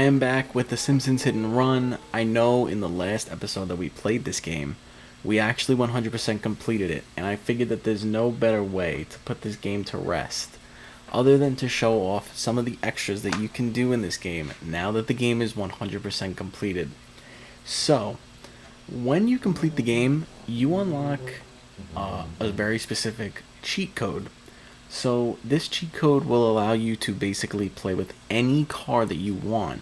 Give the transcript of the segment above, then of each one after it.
am back with The Simpsons Hit and Run. I know in the last episode that we played this game, we actually 100% completed it, and I figured that there's no better way to put this game to rest other than to show off some of the extras that you can do in this game now that the game is 100% completed. So, when you complete the game, you unlock a very specific cheat code. So this cheat code will allow you to basically play with any car that you want,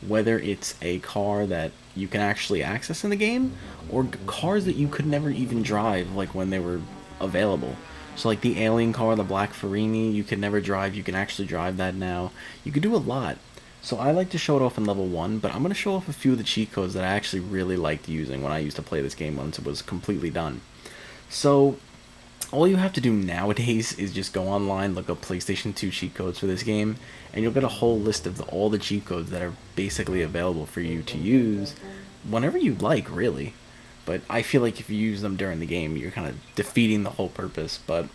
whether it's a car that you can actually access in the game or cars that you could never even drive like when they were available. So like the alien car, the black Ferrini, you could never drive, you can actually drive that now. You could do a lot. So I like to show it off in level 1, but I'm going to show off a few of the cheat codes that I actually really liked using when I used to play this game once it was completely done. So all you have to do nowadays is just go online, look up PlayStation 2 cheat codes for this game, and you'll get a whole list of all the cheat codes that are basically available for you to use whenever you like, really. But I feel like if you use them during the game, you're kind of defeating the whole purpose. But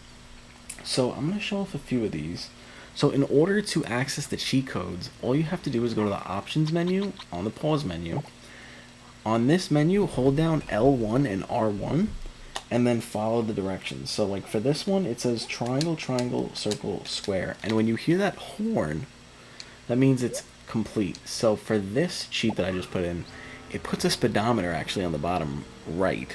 so I'm going to show off a few of these. So in order to access the cheat codes, all you have to do is go to the options menu on the pause menu. On this menu, hold down L1 and R1. And then follow the directions. So like for this one, it says triangle, triangle, circle, square. And when you hear that horn, that means it's complete. So for this cheat that I just put in, it puts a speedometer actually on the bottom right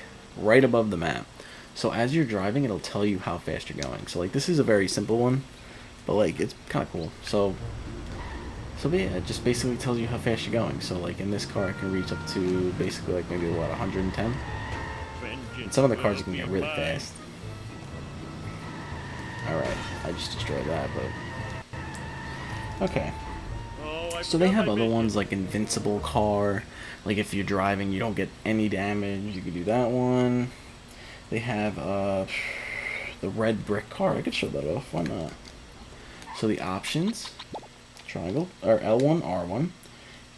above the map. So as you're driving, it'll tell you how fast you're going. So like this is a very simple one, but like it's kind of cool. So yeah, it just basically tells you how fast you're going. So like in this car, I can reach up to basically like maybe what, 110. And some of the cars you can get really fast. Alright, I just destroyed that, but... Okay. So they have other ones like Invincible Car. Like if you're driving, you don't get any damage. You can do that one. They have the red brick car. I could show that off. Why not? So the options. Triangle. Or L1, R1.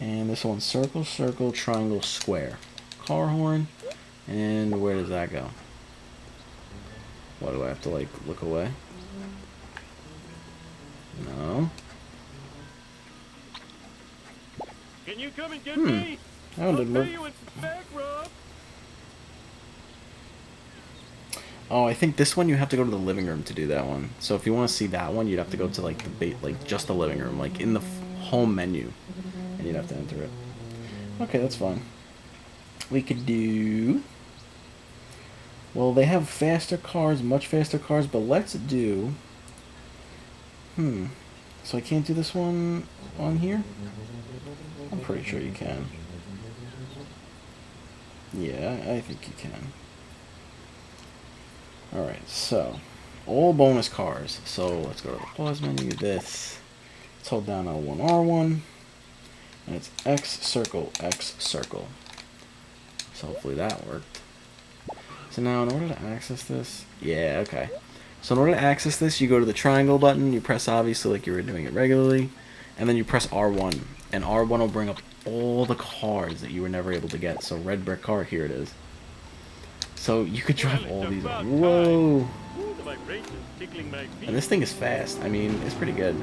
And this one's circle, circle, triangle, square. Car horn. And where does that go? What, do I have to, like, look away? No. Can you come and get me? That one didn't work. Oh, I think this one you have to go to the living room to do that one. So if you want to see that one, you'd have to go to, like, just the living room, like, in the home menu. And you'd have to enter it. Okay, that's fine. We could do... Well, they have faster cars, much faster cars, but let's do... So I can't do this one on here? I'm pretty sure you can. Yeah, I think you can. Alright, so... all bonus cars. So let's go to the pause menu, this. Let's hold down L1, R1. And it's X, circle, X, circle. So hopefully that worked. So now, in order to access this, yeah, okay. So in order to access this, you go to the triangle button, you press obviously like you were doing it regularly, and then you press R1, and R1 will bring up all the cars that you were never able to get. So red brick car, here it is. So you could drive all these. Whoa! And this thing is fast. I mean, it's pretty good.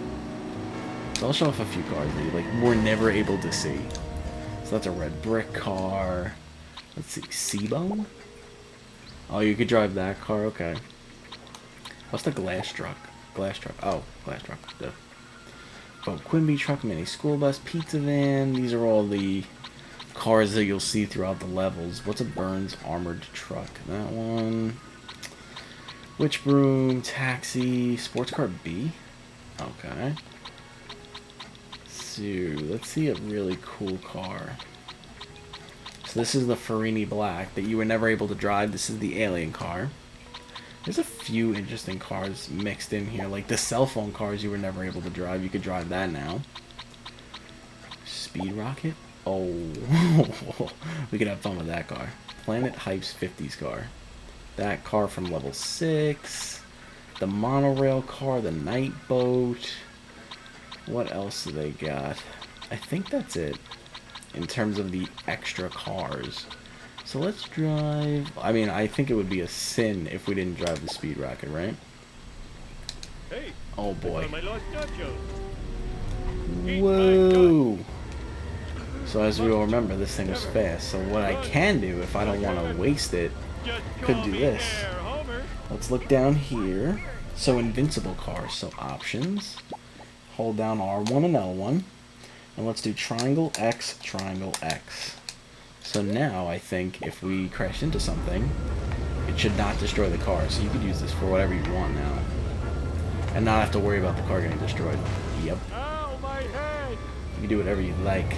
So I'll show off a few cars that you like were never able to see. So that's a red brick car. Let's see, C-Bone? Oh, you could drive that car? Okay. What's the glass truck? Glass truck. Oh, glass truck. The Quimby truck, mini school bus, pizza van. These are all the cars that you'll see throughout the levels. What's a Burns armored truck? That one. Witch broom, taxi, sports car B. Okay. So, let's see a really cool car. So this is the Ferrini Black that you were never able to drive. This is the alien car. There's a few interesting cars mixed in here. Like the cell phone cars you were never able to drive. You could drive that now. Speed Rocket? Oh. We could have fun with that car. Planet Hype's 50s car. That car from level 6. The monorail car. The night boat. What else do they got? I think that's it. In terms of the extra cars. So let's drive... I mean, I think it would be a sin if we didn't drive the Speed Rocket, right? Hey, oh boy. my lost nacho. Whoa! So as we all remember, this thing was fast. So what I can do, if I don't want to waste it, could do this. Let's look down here. So invincible cars. So options. Hold down R1 and L1. And let's do triangle X, triangle X. So now I think if we crash into something, it should not destroy the car. So you could use this for whatever you want now. And not have to worry about the car getting destroyed. Yep. Ow, my head! You can do whatever you like.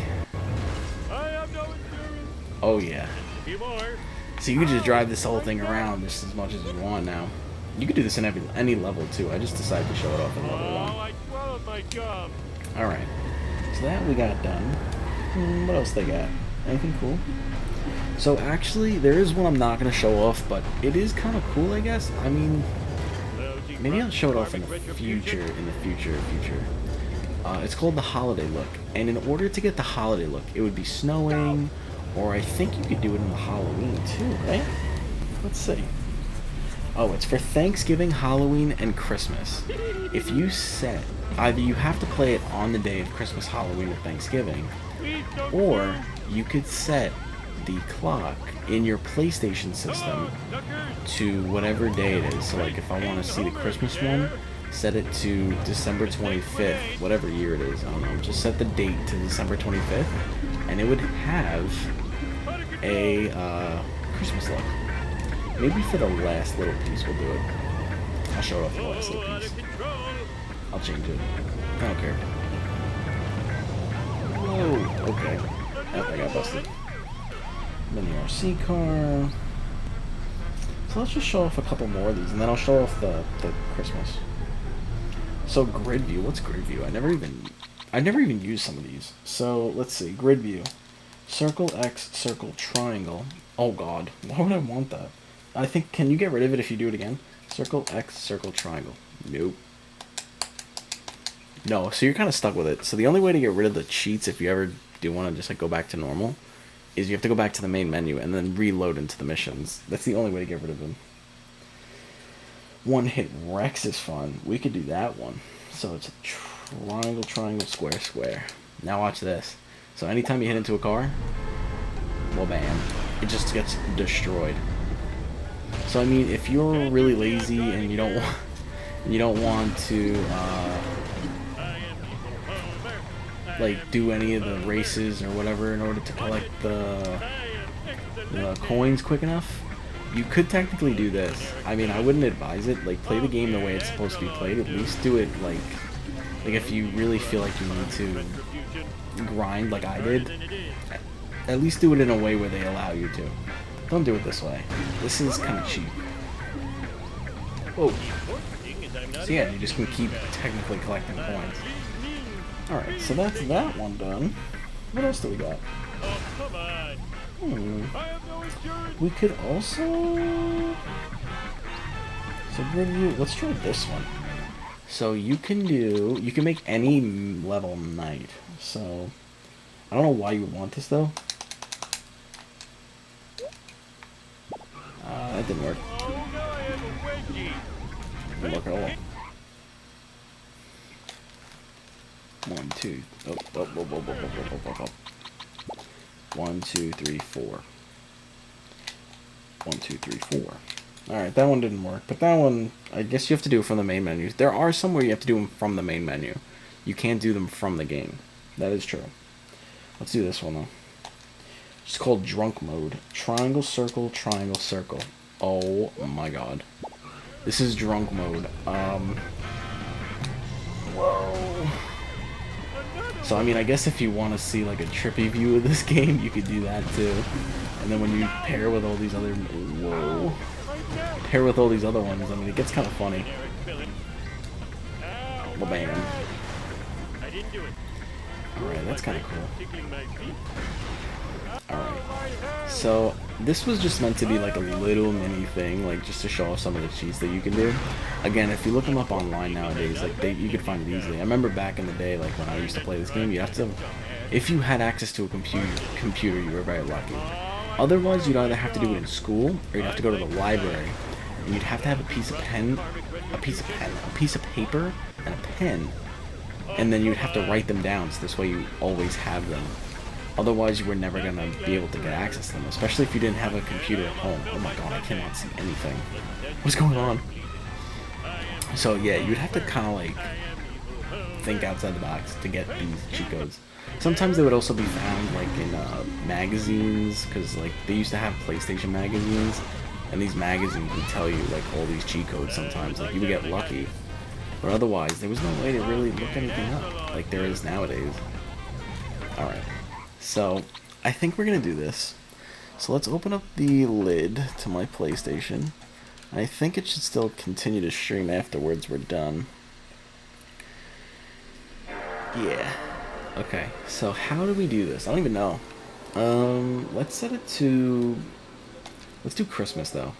I have no insurance. Oh yeah. A few more. So you can just drive this whole thing around just as much as you want now. You could do this in any level too. I just decided to show it off in level 1. I swallowed my gum. Alright. So that we got done. What else they got? Anything cool? So actually, there is one I'm not going to show off, but it is kind of cool, I guess. I mean, maybe I'll show it off in the future, it's called the holiday look. And in order to get the holiday look, it would be snowing, or I think you could do it in the Halloween too, right? Let's see. Oh, it's for Thanksgiving, Halloween, and Christmas. If you set, either you have to play it on the day of Christmas, Halloween, or Thanksgiving, or you could set the clock in your PlayStation system to whatever day it is. So like if I want to see the Christmas one, set it to December 25th, whatever year it is, I don't know, just set the date to December 25th, and it would have a Christmas look. Maybe for the last little piece we'll do it. I'll show it off the last little piece. I'll change it. I don't care. Whoa, okay. Yep, I got busted. Then the RC car. So let's just show off a couple more of these, and then I'll show off the Christmas. So grid view, what's grid view? I never even used some of these. So let's see, grid view. Circle X, circle triangle. Oh god, why would I want that? I think, can you get rid of it if you do it again? Circle X, circle triangle. Nope. No, so you're kind of stuck with it. So the only way to get rid of the cheats, if you ever do want to just like go back to normal, is you have to go back to the main menu and then reload into the missions. That's the only way to get rid of them. One hit Rex is fun. We could do that one. So it's a triangle, triangle, square, square. Now watch this. So anytime you hit into a car, well bam, it just gets destroyed. So I mean, if you're really lazy and you don't want to like do any of the races or whatever in order to collect the coins quick enough, you could technically do this. I mean, I wouldn't advise it. Like, play the game the way it's supposed to be played. At least do it like if you really feel like you need to grind like I did, at least do it in a way where they allow you to. Don't do it this way. This is kind of cheap. Whoa. So yeah, you just can keep technically collecting coins. Alright, so that's that one done. What else do we got? We could also... So grid view, let's try this one. So you can make any level night. So, I don't know why you would want this though. That didn't work. Didn't work at all. 1, 2. Oh. 1, 2, 3, 4. 1, 2, 3, 4. Alright, that one didn't work. But that one, I guess you have to do it from the main menu. There are some where you have to do them from the main menu. You can't do them from the game. That is true. Let's do this one though. It's called drunk mode. Triangle, circle, triangle, circle. Oh my god. This is drunk mode. Whoa. So I mean, I guess if you want to see like a trippy view of this game, you could do that too. And then when you pair with all these other, pair with all these other ones, I mean, it gets kind of funny. Well, bam. Alright, that's kind of cool. Alright. So, this was just meant to be like a little mini thing, like just to show off some of the cheats that you can do. Again, if you look them up online nowadays, like you could find it easily. I remember back in the day, like when I used to play this game, you have to, if you had access to a computer, you were very lucky. Otherwise, you'd either have to do it in school, or you'd have to go to the library, and you'd have to have a piece of paper, and a pen, and then you'd have to write them down, so this way you always have them. Otherwise, you were never going to be able to get access to them, especially if you didn't have a computer at home. Oh my god, I cannot see anything. What's going on? So yeah, you'd have to kind of like think outside the box to get these cheat codes. Sometimes they would also be found like in magazines, because like they used to have PlayStation magazines, and these magazines would tell you like all these cheat codes sometimes. Like you would get lucky, but otherwise there was no way to really look anything up like there is nowadays. Alright, so I think we're gonna do this. So let's open up the lid to my PlayStation. I think it should still continue to stream afterwards we're done. Yeah. Okay, so how do we do this? I don't even know. Let's set it to... Let's do Christmas, though.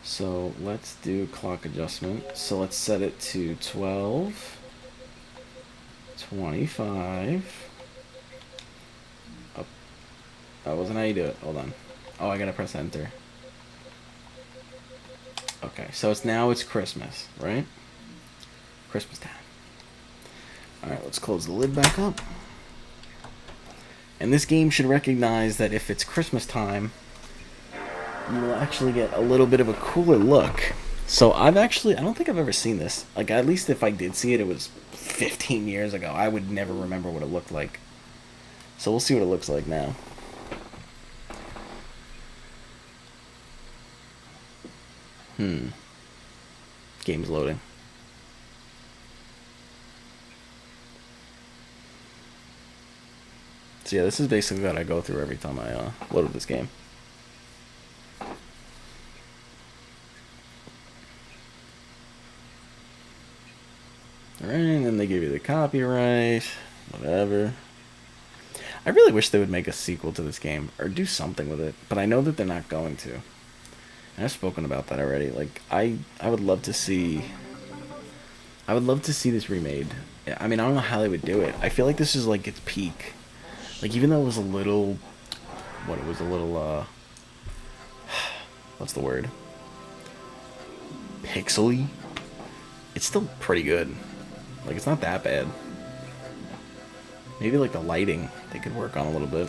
So, let's do clock adjustment. So, let's set it to 12:25. Oh, that wasn't how you do it. Hold on. Oh, I gotta press enter. Okay, so it's Christmas, right? Christmas time. Alright, let's close the lid back up. And this game should recognize that if it's Christmas time, you will actually get a little bit of a cooler look. So I don't think I've ever seen this. Like, at least if I did see it, it was 15 years ago. I would never remember what it looked like. So we'll see what it looks like now. Game's loading. So yeah, this is basically what I go through every time I load up this game. Alright, and then they give you the copyright, whatever. I really wish they would make a sequel to this game, or do something with it, but I know that they're not going to. And I've spoken about that already. Like, I would love to see... I would love to see this remade. I mean, I don't know how they would do it. I feel like this is like its peak. Like, even though it was a little... what's the word? Pixely? It's still pretty good. Like, it's not that bad. Maybe, like, the lighting they could work on a little bit.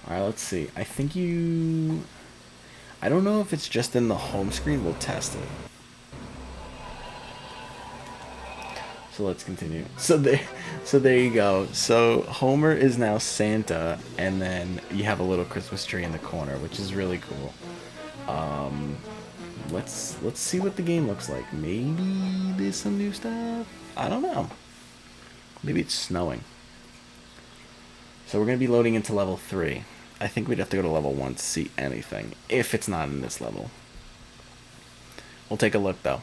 Alright, let's see. I think you... I don't know if it's just in the home screen. We'll test it. So let's continue. So there you go. So Homer is now Santa, and then you have a little Christmas tree in the corner, which is really cool. Let's see what the game looks like. Maybe there's some new stuff. I don't know. Maybe it's snowing. So we're gonna be loading into level 3. I think we'd have to go to level 1 to see anything, if it's not in this level. We'll take a look though.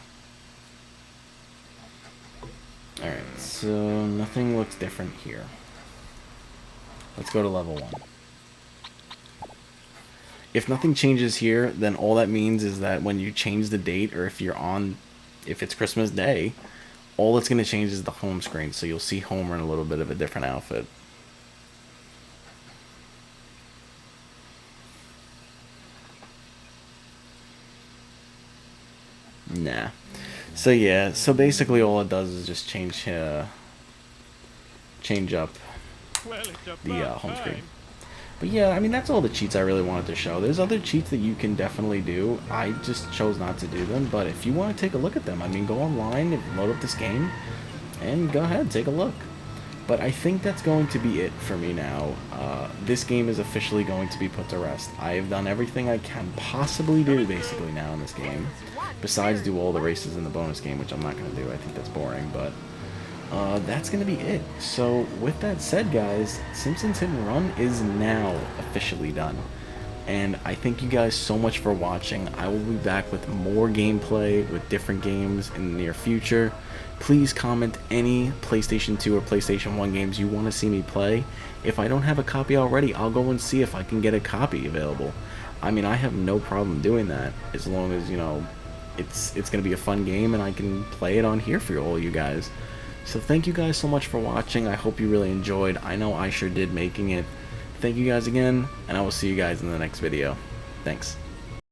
Alright, so nothing looks different here. Let's go to level 1. If nothing changes here, then all that means is that when you change the date, or if it's Christmas Day, all that's going to change is the home screen, so you'll see Homer in a little bit of a different outfit. Nah. So yeah, so basically all it does is just change up the home screen. But yeah, I mean, that's all the cheats I really wanted to show. There's other cheats that you can definitely do. I just chose not to do them, but if you want to take a look at them, I mean, go online and load up this game, and go ahead, take a look. But I think that's going to be it for me now. This game is officially going to be put to rest. I have done everything I can possibly do, basically, now in this game. Besides do all the races in the bonus game, which I'm not going to do. I think that's boring, but that's going to be it. So, with that said, guys, Simpsons Hit and Run is now officially done. And I thank you guys so much for watching. I will be back with more gameplay with different games in the near future. Please comment any PlayStation 2 or PlayStation 1 games you want to see me play. If I don't have a copy already, I'll go and see if I can get a copy available. I mean, I have no problem doing that, as long as, you know, it's going to be a fun game and I can play it on here for all you guys. So thank you guys so much for watching. I hope you really enjoyed. I know I sure did making it. Thank you guys again, and I will see you guys in the next video. Thanks.